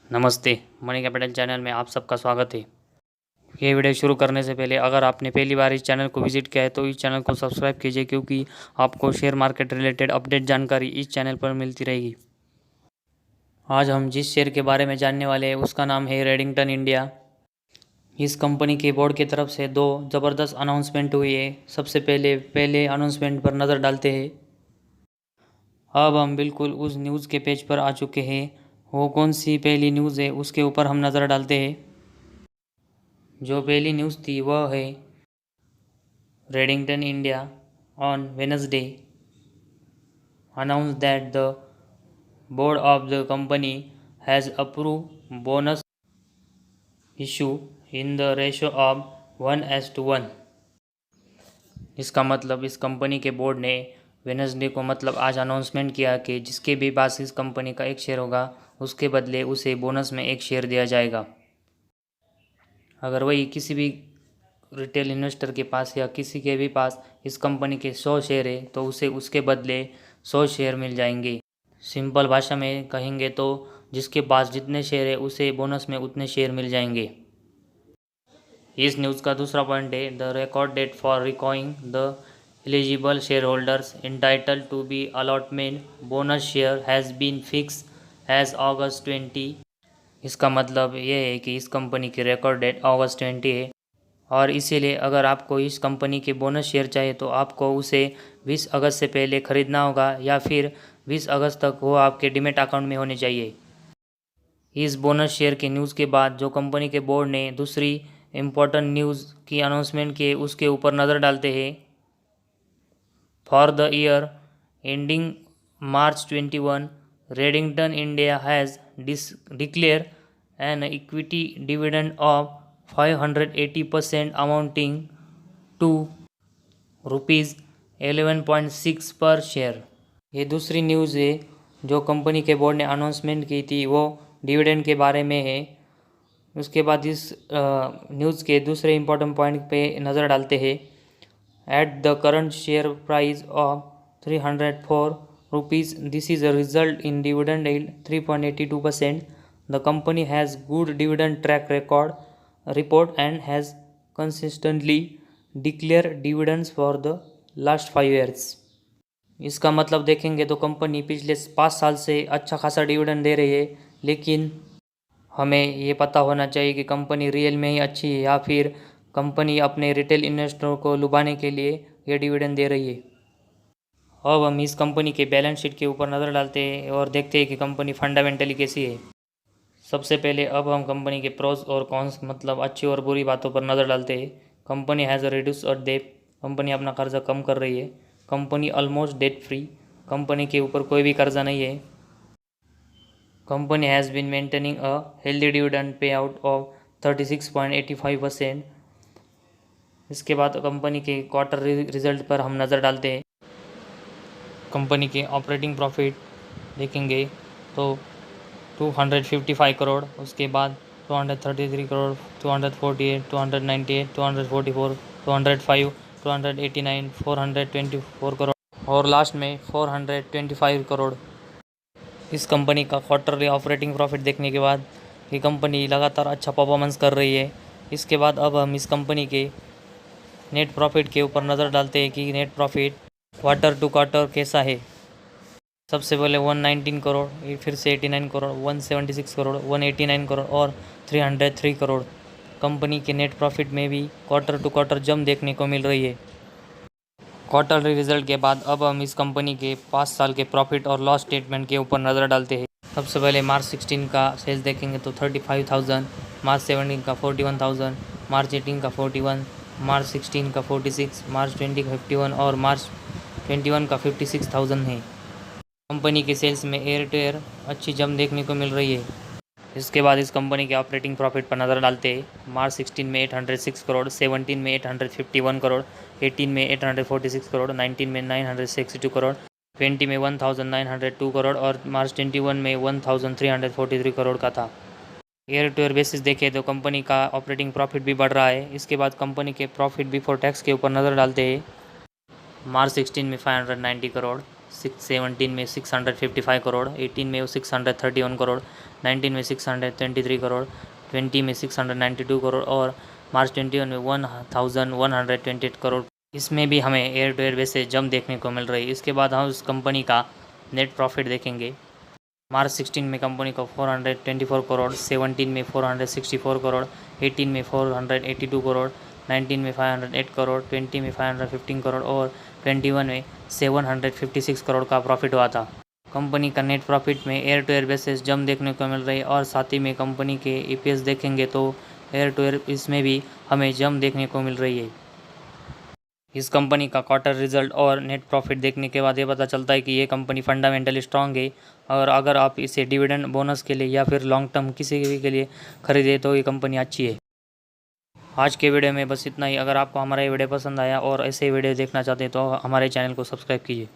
नमस्ते, money capital channel में आप सबका स्वागत है। ये वीडियो शुरू करने से पहले अगर आपने पहली बार इस चैनल को विजिट किया है तो इस चैनल को सब्सक्राइब कीजिए, क्योंकि आपको शेयर मार्केट रिलेटेड अपडेट जानकारी इस चैनल पर मिलती रहेगी। आज हम जिस शेयर के बारे में जानने वाले हैं उसका नाम है रेडिंगटन इंडिया। इस कंपनी के बोर्ड की तरफ से दो ज़बरदस्त अनाउंसमेंट हुई है। सबसे पहले अनाउंसमेंट पर नज़र डालते हैं। अब हम बिल्कुल उस न्यूज़ के पेज पर आ चुके हैं। वो कौन सी पहली न्यूज़ है उसके ऊपर हम नज़र डालते हैं। जो पहली न्यूज़ थी वह है Redington India on Wednesday announced that the board of the company has approved bonus issue in the ratio of 1:1। इसका मतलब इस कंपनी के बोर्ड ने वेडनेसडे को मतलब आज अनाउंसमेंट किया कि जिसके भी पास इस कंपनी का एक शेयर होगा उसके बदले उसे बोनस में एक शेयर दिया जाएगा। अगर वही किसी भी रिटेल इन्वेस्टर के पास या किसी के भी पास इस कंपनी के 100 शेयर है तो उसे उसके बदले 100 शेयर मिल जाएंगे। सिंपल भाषा में कहेंगे तो जिसके पास जितने शेयर है उसे बोनस में उतने शेयर मिल जाएंगे। इस न्यूज़ का दूसरा पॉइंट है the record date for reckoning the eligible share holders entitled to be allotment bonus share has been fix as August 20। इसका मतलब ये है कि इस कंपनी की रिकॉर्ड डेट August 20 है और इसीलिए अगर आपको इस कंपनी के बोनस शेयर चाहिए तो आपको उसे 20 अगस्त से पहले ख़रीदना होगा या फिर 20 अगस्त तक वो आपके डीमैट अकाउंट में होने चाहिए। इस बोनस शेयर के न्यूज़ के बाद जो कंपनी के बोर्ड ने दूसरी इम्पोर्टेंट न्यूज़ की अनाउंसमेंट किए उसके ऊपर नज़र डालते हैं। For the year ending March 21 Redington India has declared an equity dividend of 580% amounting to ₹11.6 per share. ये दूसरी न्यूज़ है जो कंपनी के बोर्ड ने अनाउंसमेंट की थी, वो डिविडेंड के बारे में है। उसके बाद इस न्यूज़ के दूसरे इम्पोर्टेंट पॉइंट पे नज़र डालते हैं। At the current share price of ₹304, this is a result in dividend yield 3.82%। The company has good dividend track report and has consistently declared dividends for the last 5 years। इसका मतलब देखेंगे तो company पिछले 5 साल से अच्छा खासा डिविडेंड दे रही है, लेकिन हमें ये पता होना चाहिए कि कंपनी रियल में ही अच्छी है या फिर कंपनी अपने रिटेल इन्वेस्टरों को लुभाने के लिए ये डिविडेंड दे रही है। अब हम इस कंपनी के बैलेंस शीट के ऊपर नज़र डालते हैं और देखते हैं कि कंपनी फंडामेंटली कैसी है। सबसे पहले अब हम कंपनी के प्रोस और कॉन्स मतलब अच्छी और बुरी बातों पर नज़र डालते हैं। कंपनी हैज़ अ रिड्यूस और डेट, कंपनी अपना कर्जा कम कर रही है। Company almost debt free, company के ऊपर कोई भी कर्जा नहीं है। Company has been maintaining a healthy dividend pay out of 36.85%। इसके बाद कंपनी के क्वार्टर रिजल्ट पर हम नज़र डालते हैं। कंपनी के ऑपरेटिंग प्रॉफिट देखेंगे तो 255 करोड़, उसके बाद 233 करोड़, 248, 298, 244, 205, 289, 424 करोड़ और लास्ट में 425 करोड़। इस कंपनी का क्वार्टरली ऑपरेटिंग प्रॉफिट देखने के बाद ये कंपनी लगातार अच्छा परफॉर्मेंस कर रही है। इसके बाद अब हम इस कंपनी के नेट प्रॉफिट के ऊपर नज़र डालते हैं कि net profit quarter to quarter कैसा है। सबसे पहले 119 करोड़, फिर से 89 करोड़, 176 करोड़, 189 करोड़ और 303 करोड़। कंपनी के नेट प्रॉफिट में भी क्वार्टर टू क्वार्टर जंप देखने को मिल रही है। क्वार्टरली रिजल्ट के बाद अब हम इस कंपनी के 5 साल के प्रॉफिट और लॉस स्टेटमेंट के ऊपर नज़र डालते हैं। सबसे पहले मार्च 16 का सेल्स देखेंगे तो 35,000, मार्च 17 का 41,000, मार्च 18 का 41, मार्च 16 का 46, मार्च 20 का 51 और मार्च 21 का 56,000 है। कंपनी के सेल्स में ईयर टू ईयर अच्छी जंप देखने को मिल रही है। इसके बाद इस कंपनी के ऑपरेटिंग प्रॉफिट पर नज़र डालते हैं। मार्च 16 में 806 करोड़, 17 में 851 करोड़, 18 में 846 करोड़, 19 में 962 करोड़, 20 में 1902 करोड़ और मार्च 21 में 1343 करोड़ का था। ईयर टू ईयर बेसिस देखें तो कंपनी का ऑपरेटिंग प्रॉफिट भी बढ़ रहा है। इसके बाद कंपनी के प्रॉफिट बिफोर टैक्स के ऊपर नज़र डालते हैं। मार्च 16 में 590 करोड़, 17 में 655 करोड़, 18 में 631 करोड़, 19 में 623 करोड़, 20 में 692 करोड़ और मार्च 21 में 1128 करोड़। इसमें भी हमें year to year basis jump देखने को मिल रही है। इसके बाद हम उस कंपनी का नेट प्रॉफिट देखेंगे। मार्च 16 में कंपनी को 424 करोड़, 17 में 464 करोड़, 18 में 482 करोड़, 19 में 508 करोड़, 20 में 515 करोड़ और 21 में 756 करोड़ का प्रॉफिट हुआ था। कंपनी का नेट प्रॉफिट में year to year basis jump देखने को मिल रही है और साथ ही में कंपनी के ईपीएस देखेंगे तो एयर टू एयर इसमें भी हमें जंप देखने को मिल रही है। इस कंपनी का क्वार्टर रिजल्ट और नेट प्रॉफिट देखने के बाद ये पता चलता है कि ये कंपनी फंडामेंटली स्ट्रांग है और अगर आप इसे डिविडेंड बोनस के लिए या फिर लॉन्ग टर्म किसी भी के लिए खरीदे तो ये कंपनी अच्छी है। आज के वीडियो में बस इतना ही। अगर आपको हमारा ये वीडियो पसंद आया और ऐसे वीडियो देखना चाहते हैं तो हमारे चैनल को सब्सक्राइब कीजिए।